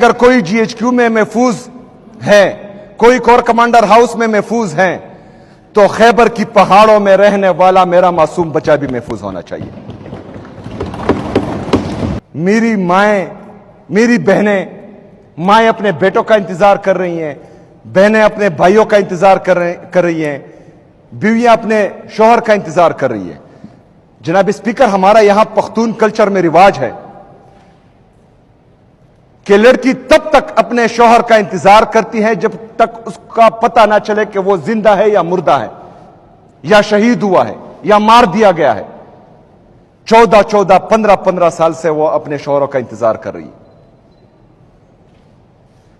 اگر کوئی GHQ میں محفوظ ہے، کوئی کور کمانڈر ہاؤس میں محفوظ ہیں، تو خیبر کی پہاڑوں میں رہنے والا میرا معصوم بچہ بھی محفوظ ہونا چاہیے۔ میری مائیں، میری بہنیں، مائیں اپنے بیٹوں کا انتظار کر رہی ہیں، بہنیں اپنے بھائیوں کا انتظار کر رہی ہیں، بیویاں اپنے شوہر کا انتظار کر رہی ہیں۔ جناب اسپیکر، ہمارا یہاں پختون کلچر میں رواج ہے کہ لڑکی تب تک اپنے شوہر کا انتظار کرتی ہے جب تک اس کا پتہ نہ چلے کہ وہ زندہ ہے یا مردہ ہے، یا شہید ہوا ہے یا مار دیا گیا ہے۔ 14 15 سال سے وہ اپنے شوہروں کا انتظار کر رہی ہے۔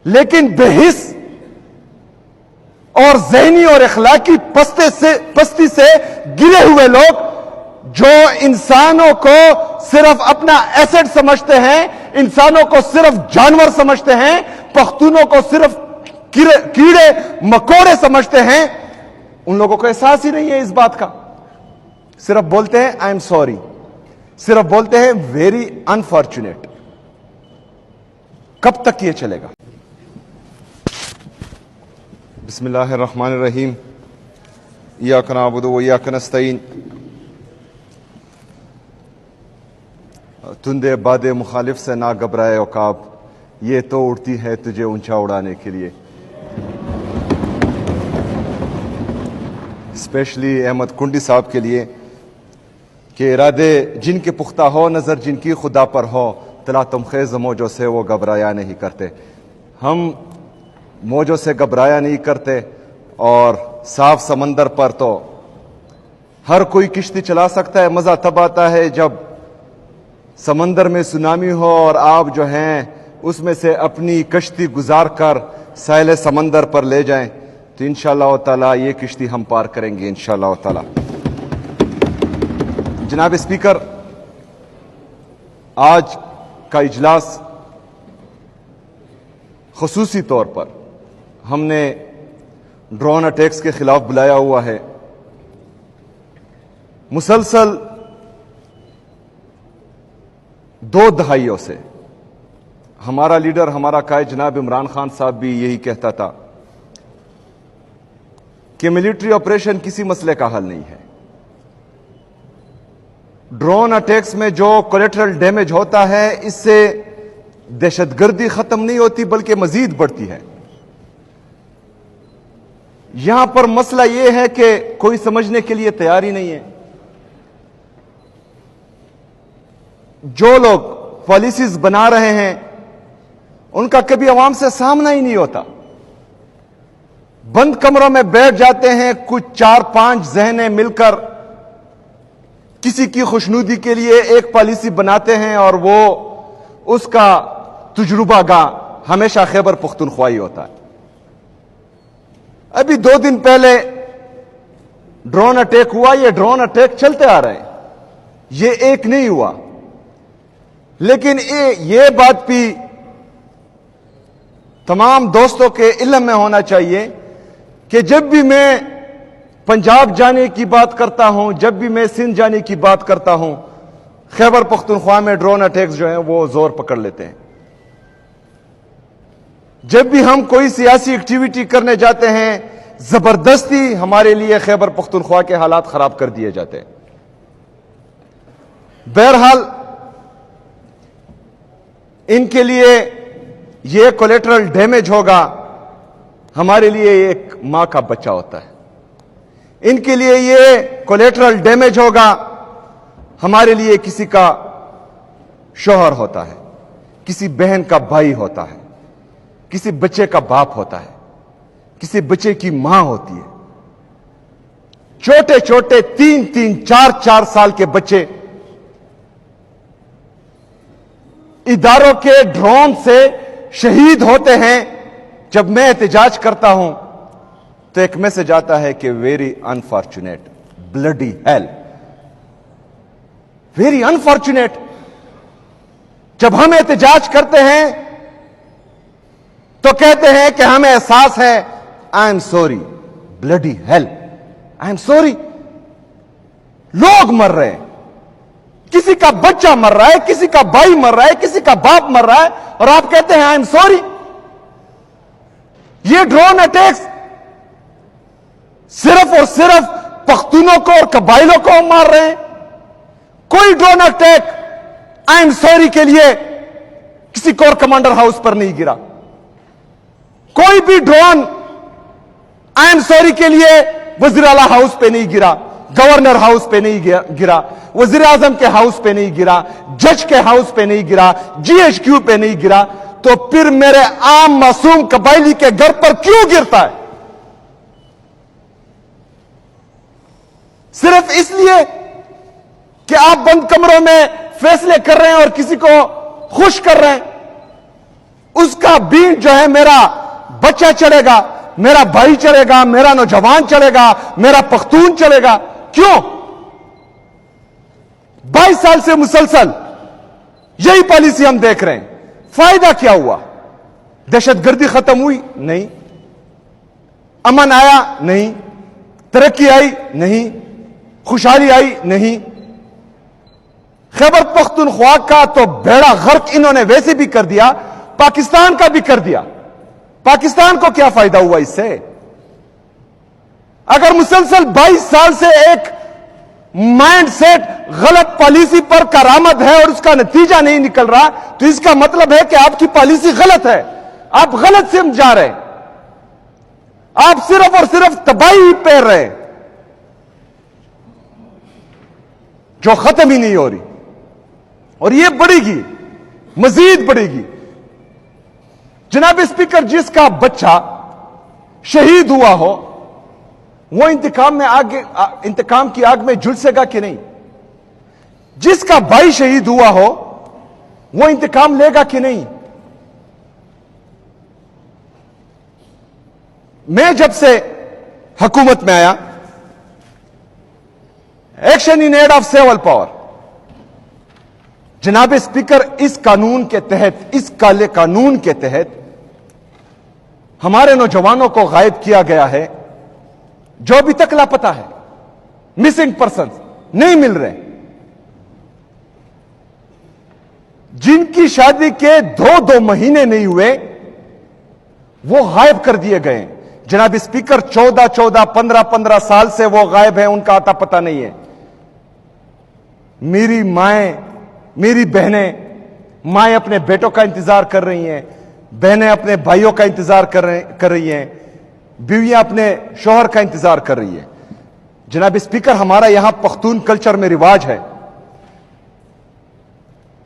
لیکن بے حس اور ذہنی اور اخلاقی پستی سے گرے ہوئے لوگ جو انسانوں کو صرف اپنا ایسٹ سمجھتے ہیں، انسانوں کو صرف جانور سمجھتے ہیں، پختونوں کو صرف کیڑے مکوڑے سمجھتے ہیں، ان لوگوں کو احساس ہی نہیں ہے اس بات کا۔ صرف بولتے ہیں آئی ایم سوری، صرف بولتے ہیں ویری انفارچونیٹ۔ کب تک یہ چلے گا؟ بسم اللہ الرحمن الرحیم، ایاک نعبد و ایاک نستعین، تندے باد مخالف سے نہ گھبرائے عقاب، یہ تو اڑتی ہے تجھے اونچا اڑانے کے لیے۔ اسپیشلی احمد کنڈی صاحب کے لیے کہ ارادے جن کے پختہ ہو، نظر جن کی خدا پر ہو، تلاتم خیز موجوں سے وہ گھبرایا نہیں کرتے۔ ہم موجوں سے گھبرایا نہیں کرتے، اور صاف سمندر پر تو ہر کوئی کشتی چلا سکتا ہے۔ مزہ تب آتا ہے جب سمندر میں سونامی ہو اور آپ جو ہیں اس میں سے اپنی کشتی گزار کر ساحل سمندر پر لے جائیں، تو انشاءاللہ تعالی یہ کشتی ہم پار کریں گے انشاءاللہ تعالی۔ جناب اسپیکر، آج کا اجلاس خصوصی طور پر ہم نے ڈرون اٹیکس کے خلاف بلایا ہوا ہے۔ مسلسل 2 دہائیوں سے ہمارا لیڈر، ہمارا قائد جناب عمران خان صاحب بھی یہی کہتا تھا کہ ملٹری آپریشن کسی مسئلے کا حل نہیں ہے۔ ڈرون اٹیکس میں جو کولیٹرل ڈیمیج ہوتا ہے، اس سے دہشت گردی ختم نہیں ہوتی بلکہ مزید بڑھتی ہے۔ یہاں پر مسئلہ یہ ہے کہ کوئی سمجھنے کے لیے تیار ہی نہیں ہے۔ جو لوگ پالیسیز بنا رہے ہیں ان کا کبھی عوام سے سامنا ہی نہیں ہوتا۔ بند کمروں میں بیٹھ جاتے ہیں کچھ 4-5 ذہنیں مل کر، کسی کی خوشنودی کے لیے ایک پالیسی بناتے ہیں، اور وہ اس کا تجربہ گاہ ہمیشہ خیبر پختونخوا ہی ہوتا ہے۔ ابھی 2 دن پہلے ڈرون اٹیک ہوا، یہ ڈرون اٹیک چلتے آ رہے ہیں، یہ ایک نہیں ہوا۔ لیکن یہ بات بھی تمام دوستوں کے علم میں ہونا چاہیے کہ جب بھی میں پنجاب جانے کی بات کرتا ہوں، جب بھی میں سندھ جانے کی بات کرتا ہوں، خیبر پختونخوا میں ڈرون اٹیکس جو ہیں وہ زور پکڑ لیتے ہیں۔ جب بھی ہم کوئی سیاسی ایکٹیویٹی کرنے جاتے ہیں، زبردستی ہمارے لیے خیبر پختونخوا کے حالات خراب کر دیے جاتے ہیں۔ بہرحال ان کے لیے یہ کولیٹرل ڈیمیج ہوگا، ہمارے لیے ایک ماں کا بچہ ہوتا ہے۔ ان کے لیے یہ کولیٹرل ڈیمیج ہوگا، ہمارے لیے کسی کا شوہر ہوتا ہے، کسی بہن کا بھائی ہوتا ہے، کسی بچے کا باپ ہوتا ہے، کسی بچے کی ماں ہوتی ہے۔ چھوٹے چھوٹے 3-3 4-4 سال کے بچے اداروں کے ڈرون سے شہید ہوتے ہیں۔ جب میں احتجاج کرتا ہوں تو ایک میسج آتا ہے کہ very unfortunate, bloody hell, very unfortunate. جب ہم احتجاج کرتے ہیں تو کہتے ہیں کہ ہمیں احساس ہے، I am sorry, bloody hell, I am sorry. لوگ مر رہے ہیں، کسی کا بچہ مر رہا ہے, کسی کا بھائی مر رہا ہے, کسی کا باپ مر رہا ہے, اور آپ کہتے ہیں آئی ایم سوری. یہ ڈرون اٹیکس صرف اور صرف پختونوں کو اور قبائلوں کو مار رہے ہیں. کوئی drone attack I am sorry کے لیے کسی کور کمانڈر ہاؤس پر نہیں گرا. کوئی بھی ڈرون آئی ایم سوری کے لیے وزیر اعلیٰ ہاؤس پہ نہیں گرا, گورنر ہاؤس پہ نہیں گرا, وزیر اعظم کے ہاؤس پہ نہیں گرا, جج کے ہاؤس پہ نہیں گرا, جی ایچ کیو پہ نہیں گرا. تو پھر میرے عام معصوم قبائلی کے گھر پر کیوں گرتا ہے؟ صرف اس لیے کہ آپ بند کمروں میں فیصلے کر رہے ہیں اور کسی کو خوش کر رہے ہیں. اس کا بینٹ جو ہے میرا بچہ چلے گا, میرا بھائی چلے گا, میرا نوجوان چلے گا, میرا پختون چلے گا. کیوں؟ 22 سال سے مسلسل یہی پالیسی ہم دیکھ رہے ہیں. فائدہ کیا ہوا؟ دہشت گردی ختم ہوئی؟ نہیں. امن آیا؟ نہیں. ترقی آئی؟ نہیں. خوشحالی آئی؟ نہیں. خیبر پختونخوا کا تو بیڑا غرق انہوں نے ویسے بھی کر دیا, پاکستان کا بھی کر دیا. پاکستان کو کیا فائدہ ہوا اس سے؟ اگر مسلسل 22 سال سے ایک مائنڈ سیٹ غلط پالیسی پر کارآمد ہے اور اس کا نتیجہ نہیں نکل رہا, تو اس کا مطلب ہے کہ آپ کی پالیسی غلط ہے. آپ غلط سمجھا رہے ہیں. آپ صرف اور صرف تباہی پیر رہے ہیں جو ختم ہی نہیں ہو رہی, اور یہ بڑھے گی, مزید بڑھے گی. جناب اسپیکر, جس کا بچہ شہید ہوا ہو وہ انتقام کی آگ میں جھلسے گا کہ نہیں؟ جس کا بھائی شہید ہوا ہو وہ انتقام لے گا کہ نہیں؟ میں جب سے حکومت میں آیا, action in aid of civil power, جناب اسپیکر, اس قانون کے تحت, اس کالے قانون کے تحت ہمارے نوجوانوں کو غائب کیا گیا ہے جو ابھی تک لاپتہ ہے. مسنگ پرسنز نہیں مل رہے. جن کی شادی کے 2 مہینے نہیں ہوئے وہ غائب کر دیے گئے. جناب اسپیکر, 14 15 سال سے وہ غائب ہیں, ان کا آتا پتہ نہیں ہے. میری مائیں, میری بہنیں, مائیں اپنے بیٹوں کا انتظار کر رہی ہیں, بہنیں اپنے بھائیوں کا انتظار کر رہی ہیں, بیویاں اپنے شوہر کا انتظار کر رہی ہیں. جناب اسپیکر, ہمارا یہاں پختون کلچر میں رواج ہے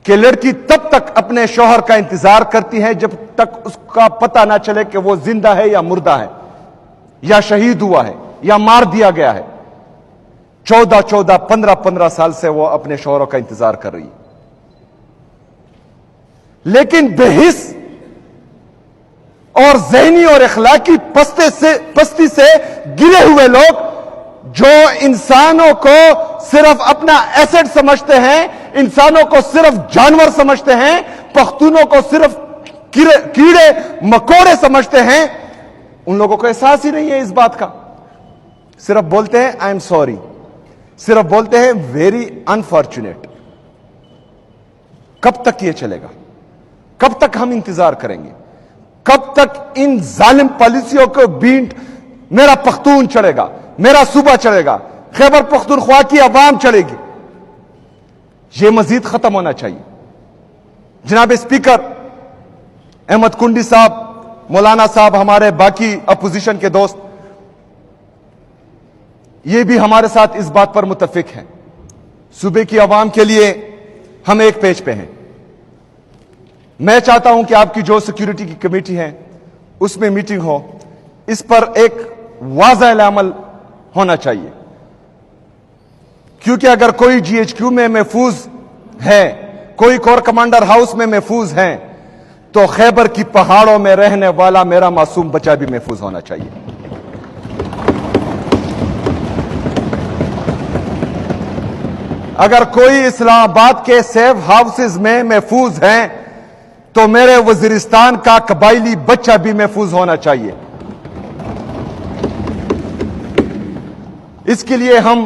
کہ لڑکی تب تک اپنے شوہر کا انتظار کرتی ہے جب تک اس کا پتہ نہ چلے کہ وہ زندہ ہے یا مردہ ہے, یا شہید ہوا ہے, یا مار دیا گیا ہے. 14 15 سال سے وہ اپنے شوہروں کا انتظار کر رہی ہے. لیکن بے حس اور ذہنی اور اخلاقی پستی سے گرے ہوئے لوگ جو انسانوں کو صرف اپنا ایسٹ سمجھتے ہیں, انسانوں کو صرف جانور سمجھتے ہیں, پختونوں کو صرف کیڑے مکوڑے سمجھتے ہیں, ان لوگوں کو احساس ہی نہیں ہے اس بات کا. صرف بولتے ہیں آئی ایم سوری, صرف بولتے ہیں ویری انفارچونیٹ. کب تک یہ چلے گا؟ کب تک ہم انتظار کریں گے؟ کب تک ان ظالم پالیسیوں کو بینٹ میرا پختون چلے گا, میرا صوبہ چلے گا, خیبر پختونخوا کی عوام چلے گی؟ یہ مزید ختم ہونا چاہیے. جناب اسپیکر, احمد کنڈی صاحب, مولانا صاحب, ہمارے باقی اپوزیشن کے دوست, یہ بھی ہمارے ساتھ اس بات پر متفق ہیں. صوبے کی عوام کے لیے ہم ایک پیج پہ ہیں. میں چاہتا ہوں کہ آپ کی جو سیکیورٹی کی کمیٹی ہے اس میں میٹنگ ہو, اس پر ایک واضح عمل ہونا چاہیے. کیونکہ اگر کوئی جی ایچ کیو میں محفوظ ہے, کوئی کور کمانڈر ہاؤس میں محفوظ ہیں, تو خیبر کی پہاڑوں میں رہنے والا میرا معصوم بچہ بھی محفوظ ہونا چاہیے. اگر کوئی اسلام آباد کے سیف ہاؤسز میں محفوظ ہیں تو میرے وزیرستان کا قبائلی بچہ بھی محفوظ ہونا چاہیے. اس کے لیے ہم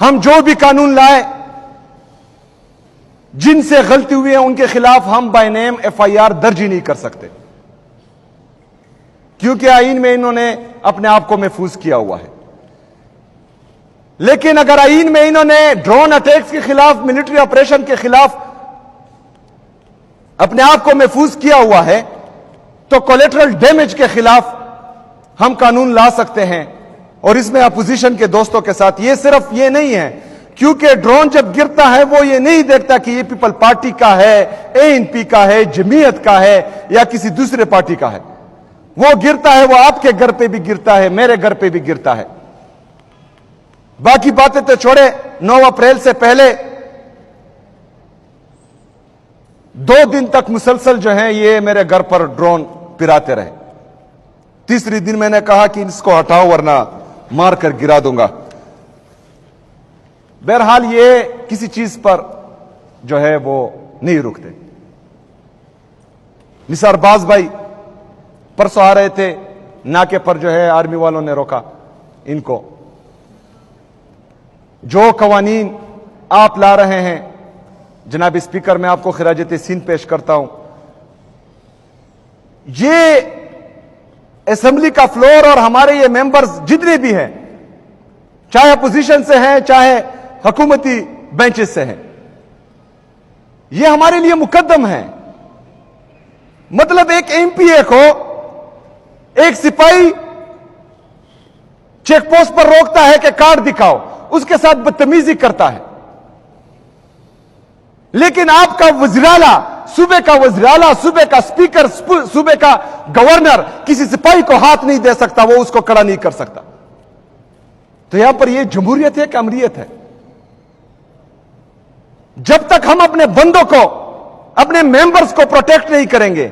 ہم جو بھی قانون لائے جن سے غلطی ہوئی ہے ان کے خلاف ہم بائی نیم FIR درج ہی نہیں کر سکتے، کیونکہ آئین میں انہوں نے اپنے آپ کو محفوظ کیا ہوا ہے۔ لیکن اگر آئین میں انہوں نے ڈرون اٹیکس کے خلاف، ملٹری آپریشن کے خلاف اپنے آپ کو محفوظ کیا ہوا ہے تو کولیٹرل ڈیمیج کے خلاف ہم قانون لا سکتے ہیں۔ اور اس میں اپوزیشن کے دوستوں کے ساتھ یہ صرف یہ نہیں ہے، کیونکہ ڈرون جب گرتا ہے وہ یہ نہیں دیکھتا کہ یہ پیپل پارٹی کا ہے، ANP کا ہے، جمعیت کا ہے یا کسی دوسرے پارٹی کا ہے۔ وہ گرتا ہے، وہ آپ کے گھر پہ بھی گرتا ہے، میرے گھر پہ بھی گرتا ہے۔ باقی باتیں تو چھوڑے، 9 اپریل سے پہلے 2 دن تک مسلسل جو ہیں یہ میرے گھر پر ڈرون پراتے رہے۔ تیسری دن میں نے کہا کہ اس کو ہٹاؤ ورنہ مار کر گرا دوں گا۔ بہرحال یہ کسی چیز پر جو ہے وہ نہیں رکتے۔ نثار باز بھائی پرسوں آ رہے تھے، ناکے پر جو ہے آرمی والوں نے روکا ان کو۔ جو قوانین آپ لا رہے ہیں جناب اسپیکر، میں آپ کو خراج تحسین پیش کرتا ہوں۔ یہ اسمبلی کا فلور اور ہمارے یہ ممبرز جتنے بھی ہیں، چاہے اپوزیشن سے ہیں چاہے حکومتی بینچز سے ہیں، یہ ہمارے لیے مقدم ہے۔ مطلب ایک MPA کو ایک سپاہی چیک پوسٹ پر روکتا ہے کہ کارڈ دکھاؤ، اس کے ساتھ بدتمیزی کرتا ہے، لیکن آپ کا وزراعلیٰ، صوبے کا وزراعلیٰ، صوبے کا اسپیکر، صوبے کا گورنر کسی سپاہی کو ہاتھ نہیں دے سکتا، وہ اس کو کڑا نہیں کر سکتا۔ تو یہاں پر یہ جمہوریت ہے کہ امریت ہے؟ جب تک ہم اپنے بندوں کو، اپنے ممبرز کو پروٹیکٹ نہیں کریں گے،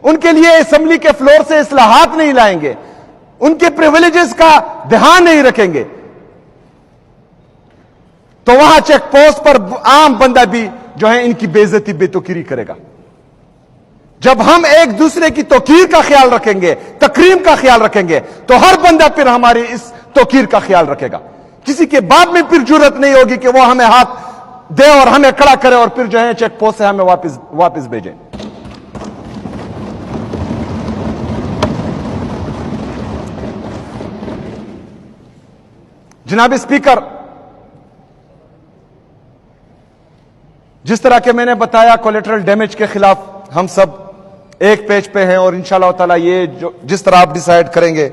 ان کے لیے اسمبلی کے فلور سے اصلاحات نہیں لائیں گے، ان کے پریویلیجز کا دھیان نہیں رکھیں گے، تو وہاں چیک پوسٹ پر عام بندہ بھی جو ہے ان کی بے عزتی، بے توقیری کرے گا۔ جب ہم ایک دوسرے کی توقیر کا خیال رکھیں گے، تکریم کا خیال رکھیں گے، تو ہر بندہ پھر ہماری اس توقیر کا خیال رکھے گا۔ کسی کے بعد میں پھر جرت نہیں ہوگی کہ وہ ہمیں ہاتھ دے اور ہمیں کھڑا کرے اور پھر جو ہے چیک پوسٹ سے ہمیں واپس بھیجیں۔ جناب اسپیکر، جس طرح کہ میں نے بتایا کولیٹرل ڈیمیج کے خلاف ہم سب ایک پیج پہ ہیں، اور انشاءاللہ تعالی یہ جس طرح آپ ڈیسائیڈ کریں گے،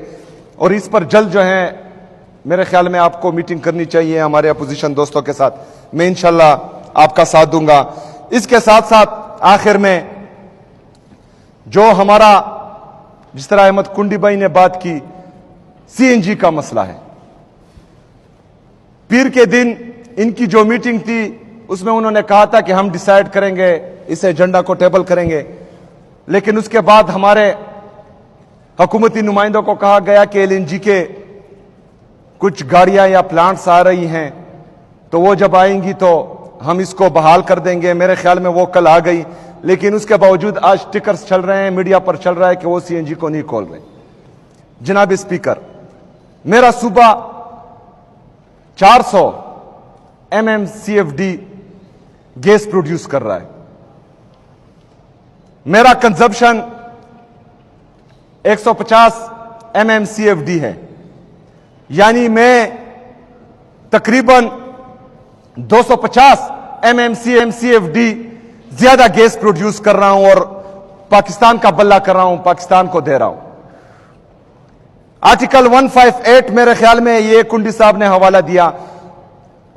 اور اس پر جلد جو ہے میرے خیال میں آپ کو میٹنگ کرنی چاہیے ہمارے اپوزیشن دوستوں کے ساتھ، میں انشاءاللہ آپ کا ساتھ دوں گا۔ اس کے ساتھ ساتھ آخر میں جو ہمارا، جس طرح احمد کنڈی بھائی نے بات کی، CNG کا مسئلہ ہے۔ پیر کے دن ان کی جو میٹنگ تھی اس میں انہوں نے کہا تھا کہ ہم ڈیسائیڈ کریں گے، اس ایجنڈا کو ٹیبل کریں گے، لیکن اس کے بعد ہمارے حکومتی نمائندوں کو کہا گیا کہ LNG کے کچھ گاڑیاں یا پلانٹس آ رہی ہیں، تو وہ جب آئیں گی تو ہم اس کو بحال کر دیں گے۔ میرے خیال میں وہ کل آ گئی، لیکن اس کے باوجود آج ٹکرز چل رہے ہیں، میڈیا پر چل رہا ہے کہ وہ CNG کو نہیں کھول رہے۔ جناب اسپیکر، میرا صوبہ 400 MMCFD گیس پروڈیوس کر رہا ہے، میرا کنزمپشن 150 MMCFD ہے، یعنی میں تقریباً 250 MMCFD زیادہ گیس پروڈیوس کر رہا ہوں اور پاکستان کا بلہ کر رہا ہوں، پاکستان کو دے رہا ہوں۔ آرٹیکل 158 میرے خیال میں یہ کنڈی صاحب نے حوالہ دیا،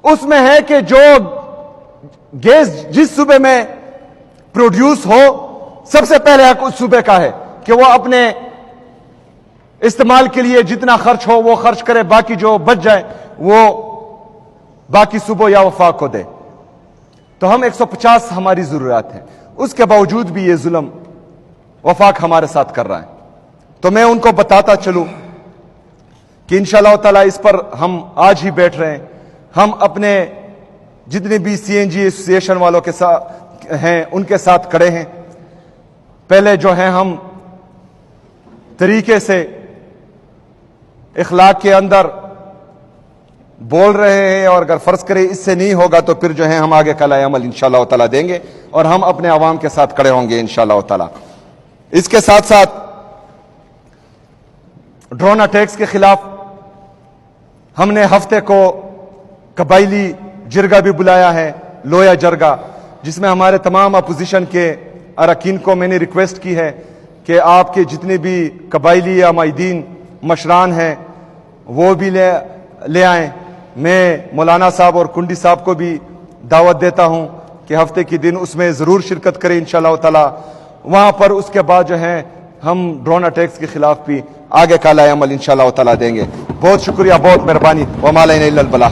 اس میں ہے کہ جو گیس جس صوبے میں پروڈیوس ہو، سب سے پہلے حق اس صوبے کا ہے کہ وہ اپنے استعمال کے لیے جتنا خرچ ہو وہ خرچ کرے، باقی جو بچ جائے وہ باقی صوبوں یا وفاق کو دے۔ تو ہم 150 ہماری ضرورت ہے، اس کے باوجود بھی یہ ظلم وفاق ہمارے ساتھ کر رہا ہے۔ تو میں ان کو بتاتا چلوں کہ انشاءاللہ تعالی اس پر ہم آج ہی بیٹھ رہے ہیں، ہم اپنے جتنے بھی CNG ایسوسیشن والوں کے ساتھ ہیں ان کے ساتھ کھڑے ہیں۔ پہلے جو ہیں ہم طریقے سے اخلاق کے اندر بول رہے ہیں، اور اگر فرض کرے اس سے نہیں ہوگا تو پھر جو ہے ہم آگے کا عمل انشاءاللہ تعالیٰ دیں گے، اور ہم اپنے عوام کے ساتھ کھڑے ہوں گے انشاءاللہ تعالیٰ۔ اس کے ساتھ ساتھ ڈرون اٹیکس کے خلاف ہم نے ہفتے کو قبائلی جرگہ بھی بلایا ہے، لویا جرگہ، جس میں ہمارے تمام اپوزیشن کے اراکین کو میں نے ریکویسٹ کی ہے کہ آپ کے جتنے بھی قبائلی یا مائدین مشران ہیں وہ بھی لے آئیں۔ میں مولانا صاحب اور کنڈی صاحب کو بھی دعوت دیتا ہوں کہ ہفتے کے دن اس میں ضرور شرکت کریں انشاءاللہ تعالی۔ وہاں پر اس کے بعد جو ہے ہم ڈرون اٹیکس کے خلاف بھی آگے کا عمل انشاءاللہ تعالی دیں گے۔ بہت شکریہ، بہت مہربانی، وما علینا الا البلاغ۔